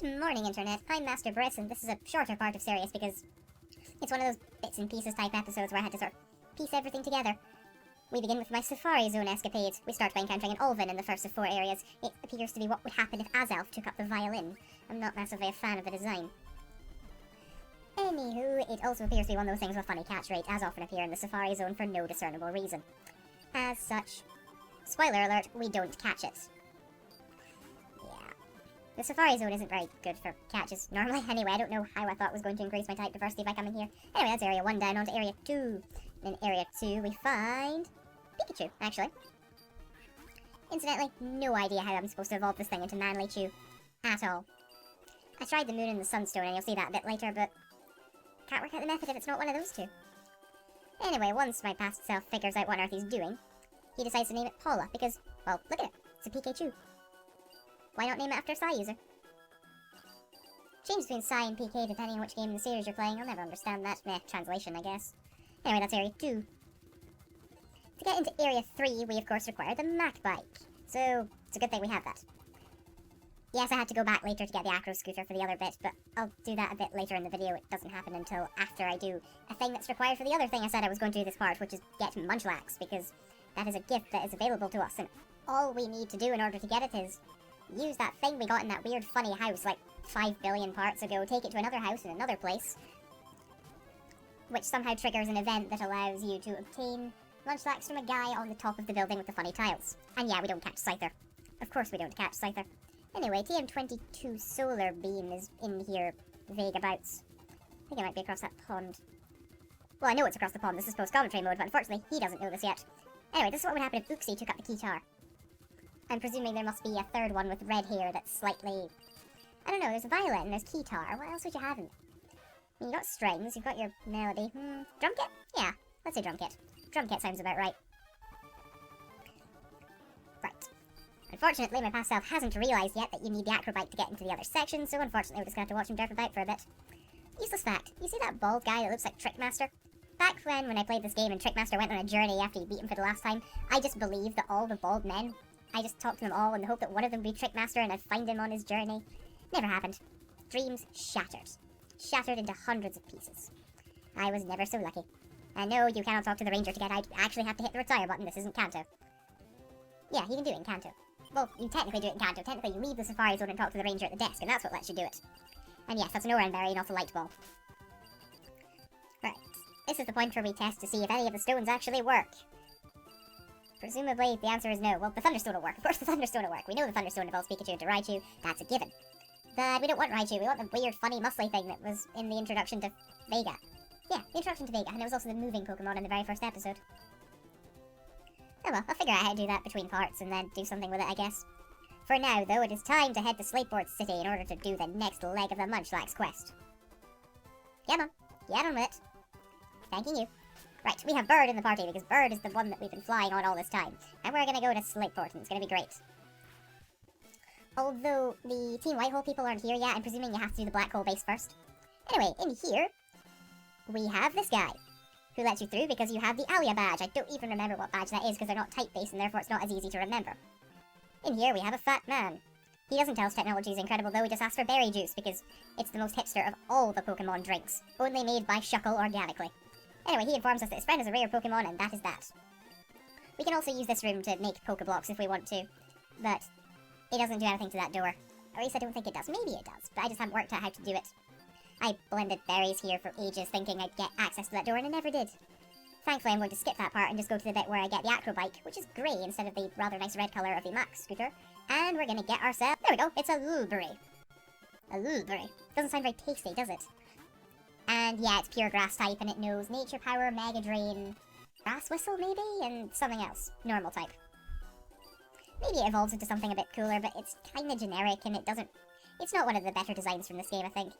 Good morning, Internet. I'm Master Briss, and this is a shorter part of Sirius because it's one of those bits and pieces type episodes where I had to sort of piece everything together. We begin with my Safari Zone escapades. We start by encountering an Olvin in the first of 4 areas. It appears to be what would happen if Azelf took up the violin. I'm not massively a fan of the design. Anywho, it also appears to be one of those things with funny catch rate, as often appear in the Safari Zone for no discernible reason. As such, spoiler alert, we don't catch it. Yeah. The Safari Zone isn't very good for catches normally. Anyway, I don't know how I thought was going to increase my type diversity by coming here. Anyway, that's Area 1 down onto Area 2. In Area 2 we find Pikachu, actually. Incidentally, no idea how I'm supposed to evolve this thing into Manlychu at all. I tried the Moon and the Sunstone, and you'll see that a bit later, but can't work out the method if it's not one of those two. Anyway, once my past self figures out what on earth he's doing, he decides to name it Paula, because, well, look at it, it's a Pikachu. Why not name it after a Psy user? Change between Psy and PK depending on which game in the series you're playing. I'll never understand that. Meh, translation, I guess. Anyway, that's Area 2. To get into Area 3, we of course require the Mac Bike. So, it's a good thing we have that. Yes, I had to go back later to get the Acro Scooter for the other bit, but I'll do that a bit later in the video. It doesn't happen until after I do a thing that's required for the other thing I said I was going to do this part, which is get Munchlax, because that is a gift that is available to us, and all we need to do in order to get it is use that thing we got in that weird funny house like 5 billion parts ago, take it to another house in another place, which somehow triggers an event that allows you to obtain Munchlax from a guy on the top of the building with the funny tiles. And yeah, we don't catch Scyther. Of course we don't catch Scyther. Anyway, TM22 Solar Beam is in here, vague-abouts. I think it might be across that pond. Well, I know it's across the pond, this is post-commentary mode, but unfortunately he doesn't know this yet. Anyway, this is what would happen if Uxie took up the Keytar. I'm presuming there must be a third one with red hair that's slightly... I don't know, there's a violin and there's Keytar. What else would you have in... I mean, you've got strings, you've got your melody. Drum kit? Yeah, let's say drum kit. Drum kit sounds about right. Right. Unfortunately, my past self hasn't realised yet that you need the acrobike to get into the other section, so unfortunately we're just going to have to watch him derp about for a bit. Useless fact. You see that bald guy that looks like Trickmaster? Back when I played this game and Trickmaster went on a journey after he beat him for the last time, I just believed that all the bald men, I just talked to them all in the hope that one of them would be Trickmaster and I'd find him on his journey. Never happened. Dreams shattered. Shattered into hundreds of pieces. I was never so lucky. And no, you cannot talk to the ranger to get out. You actually have to hit the retire button. This isn't Kanto. Yeah, you can do it in Kanto. Well, you technically do it in Kanto. Technically, you leave the Safari Zone and talk to the ranger at the desk, and that's what lets you do it. And yes, that's an Oranberry, not a light ball. Right. This is the point where we test to see if any of the stones actually work. Presumably, the answer is no. Well, the Thunderstone will work. Of course the Thunderstone will work. We know the Thunderstone evolves Pikachu into Raichu. That's a given. But we don't want Raichu. We want the weird, funny, muscly thing that was in the introduction to Vega. Yeah, the introduction to Vega, and there was also the moving Pokemon in the very first episode. Oh well, I'll figure out how to do that between parts and then do something with it, I guess. For now, though, it is time to head to Slateboard City in order to do the next leg of the Munchlax quest. Come on, get on with it. Thanking you. Right, we have Bird in the party, because Bird is the one that we've been flying on all this time. And we're gonna go to Slateport, and it's gonna be great. Although the Team Whitehole people aren't here yet, I'm presuming you have to do the Black Hole base first. Anyway, in here, we have this guy, who lets you through because you have the Alia badge. I don't even remember what badge that is because they're not type-based and therefore it's not as easy to remember. In here we have a fat man. He doesn't tell us technology is incredible though, he just asks for berry juice because it's the most hipster of all the Pokemon drinks, only made by Shuckle organically. Anyway, he informs us that his friend is a rare Pokemon and that is that. We can also use this room to make Pokeblocks if we want to, but it doesn't do anything to that door. Or at least I don't think it does. Maybe it does, but I just haven't worked out how to do it. I blended berries here for ages thinking I'd get access to that door and I never did. Thankfully I'm going to skip that part and just go to the bit where I get the acrobike, which is grey instead of the rather nice red colour of the Max scooter. And we're going to get ourselves... There we go, it's a Lulberry. A Lulberry. Doesn't sound very tasty, does it? And yeah, it's pure grass type and it knows Nature Power, Mega Drain, Grass Whistle maybe, and something else. Normal type. Maybe it evolves into something a bit cooler, but it's kind of generic and it doesn't... It's not one of the better designs from this game, I think.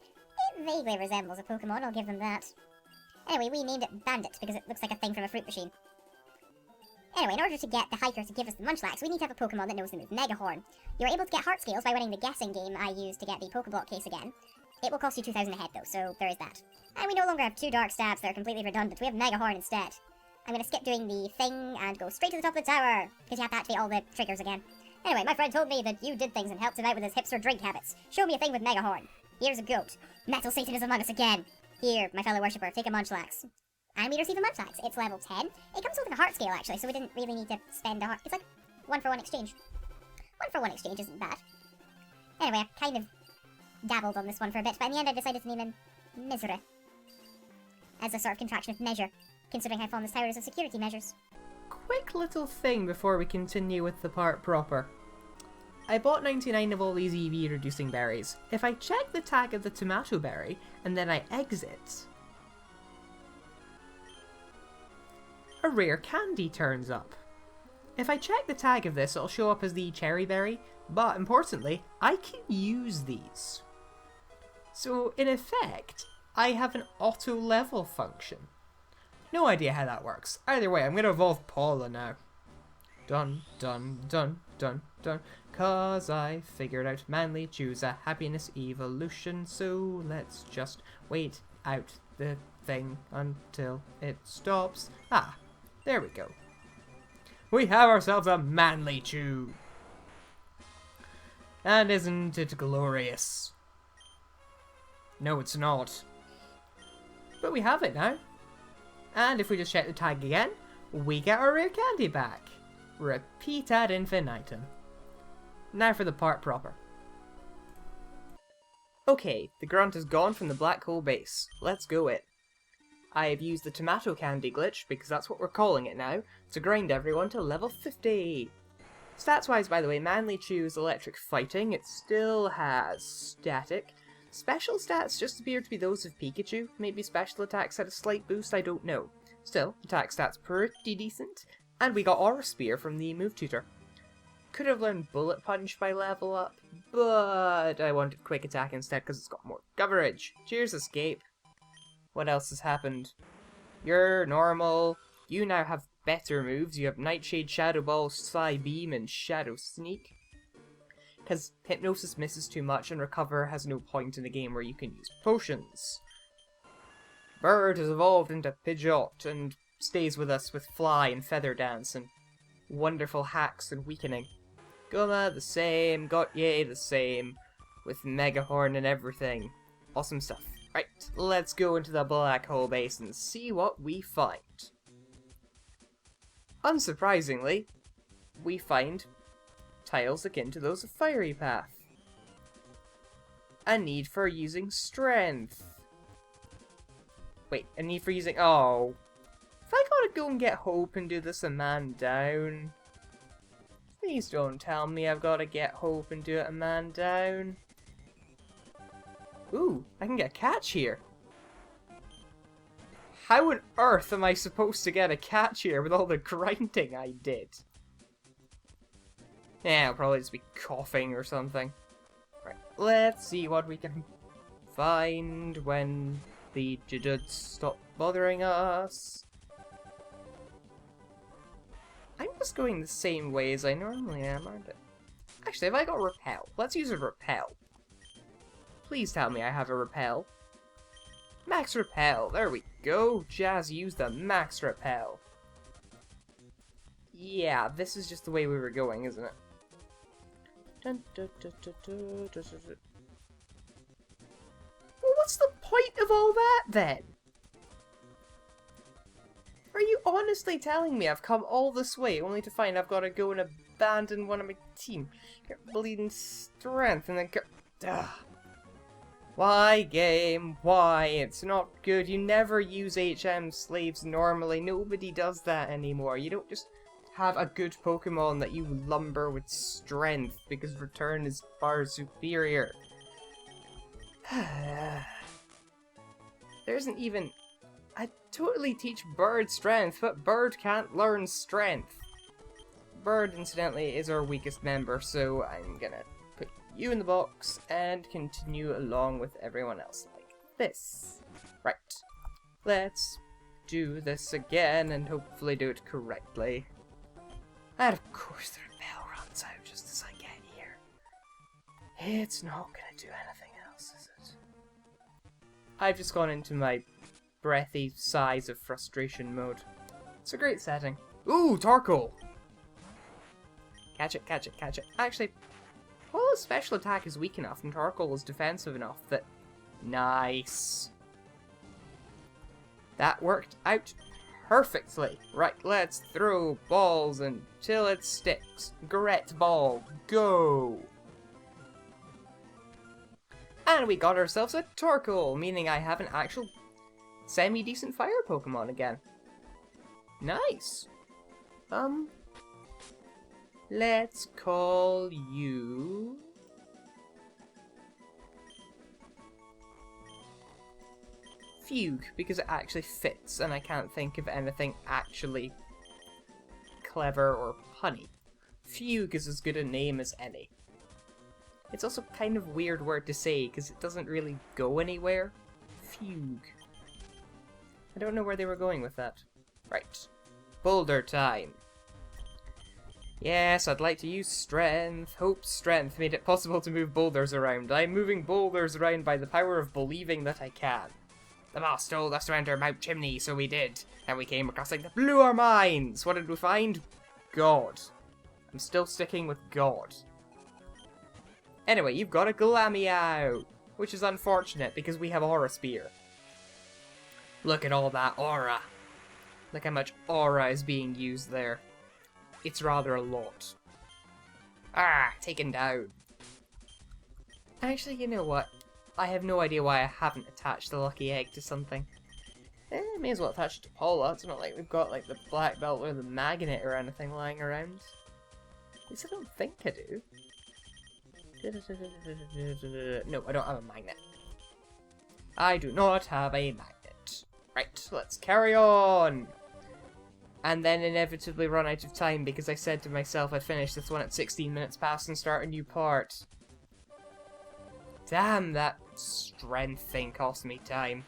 It vaguely resembles a Pokemon, I'll give them that. Anyway, we named it Bandit because it looks like a thing from a fruit machine. Anyway, in order to get the hiker to give us the Munchlax, we need to have a Pokemon that knows the move Megahorn. You're able to get Heart Scales by winning the guessing game I used to get the Pokeblock case again. It will cost you 2,000 a head though, so there is that. And we no longer have 2 Dark Stabs that are completely redundant, we have Megahorn instead. I'm going to skip doing the thing and go straight to the top of the tower, because you have to activate all the triggers again. Anyway, my friend told me that you did things and helped him out with his hipster drink habits. Show me a thing with Megahorn. Here's a goat. Metal Satan is among us again. Here, my fellow worshipper, take a Munchlax. And we receive a Munchlax. It's level 10. It comes with a heart scale, actually, so we didn't really need to spend a heart. It's like 1-for-1 exchange. 1-for-1 exchange isn't bad. Anyway, I kind of dabbled on this one for a bit, but in the end I decided to name him Misery. As a sort of contraction of measure, considering how fond this tower is of security measures. Quick little thing before we continue with the part proper. I bought 99 of all these EV reducing berries. If I check the tag of the tomato berry and then I exit, a rare candy turns up. If I check the tag of this, it'll show up as the cherry berry, but importantly, I can use these. So in effect, I have an auto level function. No idea how that works. Either way, I'm going to evolve Paula now. Dun dun dun dun dun. Cause I figured out Manlychu's a happiness evolution, so let's just wait out the thing until it stops. Ah, there we go. We have ourselves a Manlychu. And isn't it glorious? No, it's not. But we have it now. And if we just check the tag again, we get our rare candy back. Repeat ad infinitum. Now for the part proper. Okay, the grunt is gone from the black hole base. Let's go it. I have used the tomato candy glitch, because that's what we're calling it now, to grind everyone to level 50. Stats wise, by the way, Manlychu's electric fighting, it still has static. Special stats just appear to be those of Pikachu. Maybe special attacks had a slight boost, I don't know. Still, attack stats pretty decent. And we got Aura Spear from the move tutor. Could have learned Bullet Punch by level up, but I wanted Quick Attack instead because it's got more coverage. Cheers, Escape. What else has happened? You're normal. You now have better moves. You have Nightshade, Shadow Ball, Psy Beam, and Shadow Sneak. Because Hypnosis misses too much and Recover has no point in a game where you can use potions. Bird has evolved into Pidgeot and stays with us with Fly and Feather Dance and wonderful hacks and weakening. Goma, the same. Gotye, the same. With Megahorn and everything. Awesome stuff. Right, let's go into the black hole base and see what we find. Unsurprisingly, we find tiles akin to those of Fiery Path. A need for using strength. Wait, a need for using... Oh. If I gotta go and get Hope and do this a man down... Please don't tell me I've gotta get Hope and do it a man down. Ooh, I can get a catch here. How on earth am I supposed to get a catch here with all the grinding I did? Yeah, I'll probably just be coughing or something. Right, let's see what we can find when the Jujuds stop bothering us. I'm just going the same way as I normally am, aren't I? Actually, have I got Repel? Let's use a Repel. Please tell me I have a Repel. Max Repel, there we go. Jazz used the Max Repel. Yeah, this is just the way we were going, isn't it? Well, what's the point of all that, then? Are you honestly telling me I've come all this way only to find I've got to go and abandon one of my team, get bleeding strength, and then go... Ugh. Why, game? Why? It's not good. You never use HM slaves normally. Nobody does that anymore. You don't just have a good Pokemon that you lumber with strength because return is far superior. There isn't even... I totally teach Bird strength, but Bird can't learn strength. Bird, incidentally, is our weakest member, so I'm gonna put you in the box and continue along with everyone else like this. Right. Let's do this again and hopefully do it correctly. And of course the Repel runs out just as I get here. It's not gonna do anything else, is it? I've just gone into my breathy sighs of frustration mode. It's a great setting. Ooh, Tarkle! Catch it, catch it, catch it. Actually, Polo's special attack is weak enough and Torkoal is defensive enough that... Nice. That worked out perfectly. Right, let's throw balls until it sticks. Gret ball, go! And we got ourselves a Torkoal, meaning I have an actual semi-decent fire Pokemon again. Nice. Let's call you... Fugue, because it actually fits, and I can't think of anything actually clever or punny. Fugue is as good a name as any. It's also kind of a weird word to say, because it doesn't really go anywhere. Fugue. I don't know where they were going with that. Right. Boulder time. Yes, I'd like to use strength. Hope strength made it possible to move boulders around. I'm moving boulders around by the power of believing that I can. The boss told us to enter Mount Chimney, so we did. And we came across something that blew our minds. What did we find? God. I'm still sticking with God. Anyway, you've got a Glameow, which is unfortunate because we have Aura Spear. Look at all that aura. Look how much aura is being used there. It's rather a lot. Ah, taken down. Actually, you know what? I have no idea why I haven't attached the lucky egg to something. May as well attach it to Paula. It's not like we've got like the black belt or the magnet or anything lying around. At least I don't think I do. No, I don't have a magnet. I do not have a magnet. Right, let's carry on. And then inevitably run out of time because I said to myself I'd finish this one at 16 minutes past and start a new part. Damn, that strength thing cost me time.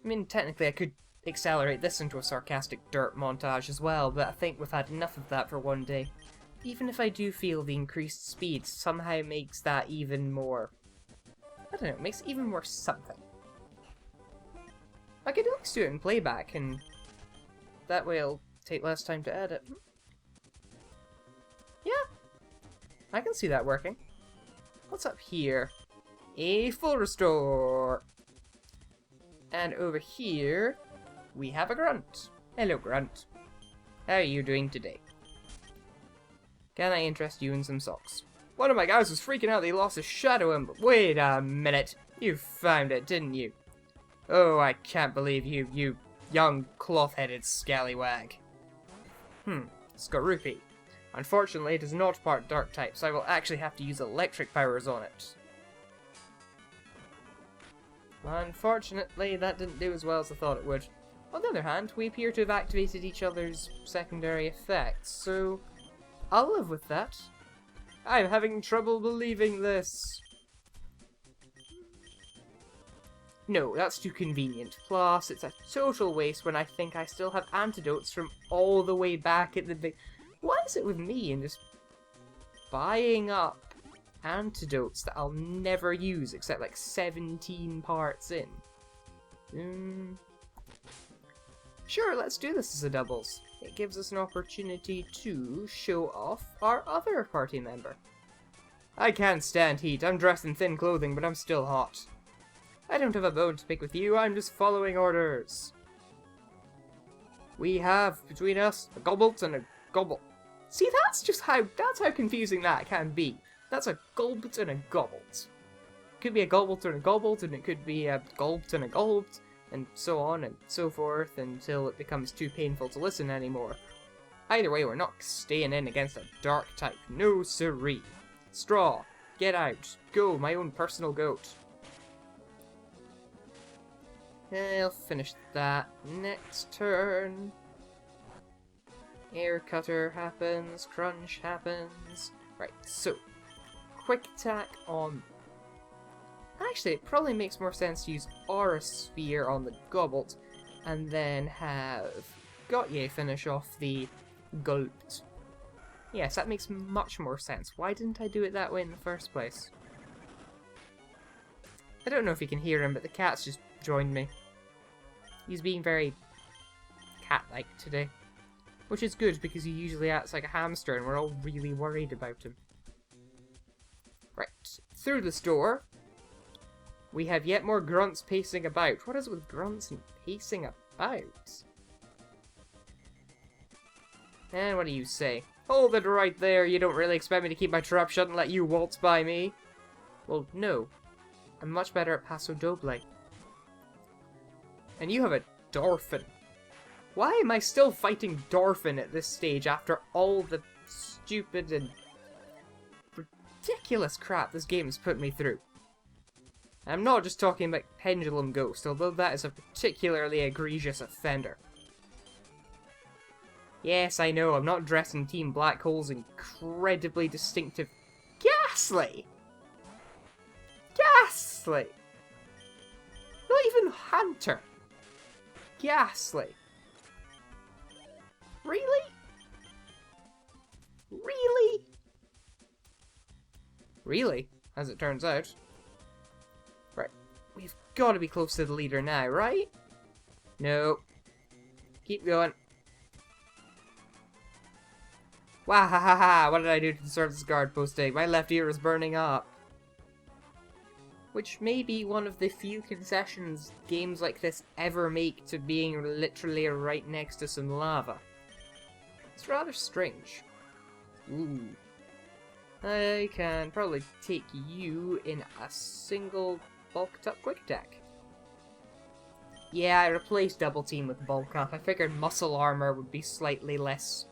I mean, technically I could accelerate this into a sarcastic dirt montage as well, but I think we've had enough of that for one day. Even if I do feel the increased speed somehow makes that even more... I don't know, makes it even more something. I could at least do it in playback, and that way it'll take less time to edit. Yeah, I can see that working. What's up here? A full restore! And over here, we have a Grunt. Hello, Grunt. How are you doing today? Can I interest you in some socks? One of my guys was freaking out that he lost his Shadow Emblem. Wait a minute. You found it, didn't you? Oh, I can't believe you, you young cloth-headed scallywag. Skorupi. Unfortunately, it is not part dark type, so I will actually have to use electric powers on it. Unfortunately, that didn't do as well as I thought it would. On the other hand, we appear to have activated each other's secondary effects, so I'll live with that. I'm having trouble believing this. No, that's too convenient. Plus, it's a total waste when I think I still have antidotes from all the way back at the big... What is it with me and just buying up antidotes that I'll never use except like 17 parts in? Sure, let's do this as a doubles. It gives us an opportunity to show off our other party member. I can't stand heat. I'm dressed in thin clothing, but I'm still hot. I don't have a bone to pick with you, I'm just following orders. We have, between us, a Gobalt and a Gobble. See, that's how confusing that can be. That's a Golbat and a Gobalt. It could be a Gobalt and a Gobalt, and it could be a Golbat and a Golbat, and so on and so forth until it becomes too painful to listen anymore. Either way, we're not staying in against a dark type. No siree. Straw, get out. Go, my own personal goat. I'll finish that next turn. Air Cutter happens, Crunch happens. Right, so, quick attack on... Actually, it probably makes more sense to use Aura Sphere on the Gobalt, and then have Gotye finish off the Gulpt. Yes, that makes much more sense. Why didn't I do it that way in the first place? I don't know if you can hear him, but the cat's just joined me. He's being very cat-like today. Which is good, because he usually acts like a hamster, and we're all really worried about him. Right, through this door, we have yet more grunts pacing about. What is it with grunts and pacing about? And what do you say? Hold it right there, you don't really expect me to keep my trap shut and let you waltz by me? Well, no. I'm much better at Paso Doble. And you have a Dorfin. Why am I still fighting Dorfin at this stage after all the stupid and ridiculous crap this game has put me through? I'm not just talking about Pendulum Ghost, although that is a particularly egregious offender. Yes, I know, I'm not dressing Team Black Hole's incredibly distinctive... Ghastly! Ghastly! Not even Hunter! Ghastly! Really? Really? Really, as it turns out. Right, we've got to be close to the leader now, right? No. Keep going. Wahahaha, what did I do to deserve this guard posting? My left ear is burning up. Which may be one of the few concessions games like this ever make to being literally right next to some lava. It's rather strange. Ooh. I can probably take you in a single bulked up quick attack. Yeah, I replaced double team with bulk up. I figured muscle armor would be slightly less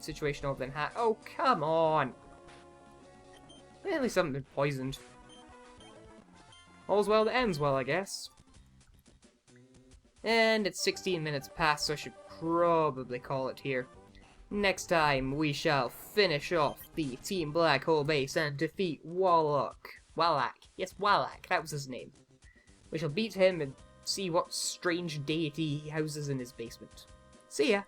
situational than hat. Oh, come on! At least something poisoned. All's well that ends well, I guess. And it's 16 minutes past, so I should probably call it here. Next time, we shall finish off the Team Black Hole base and defeat Wallach. Yes, Wallach, that was his name. We shall beat him and see what strange deity he houses in his basement. See ya!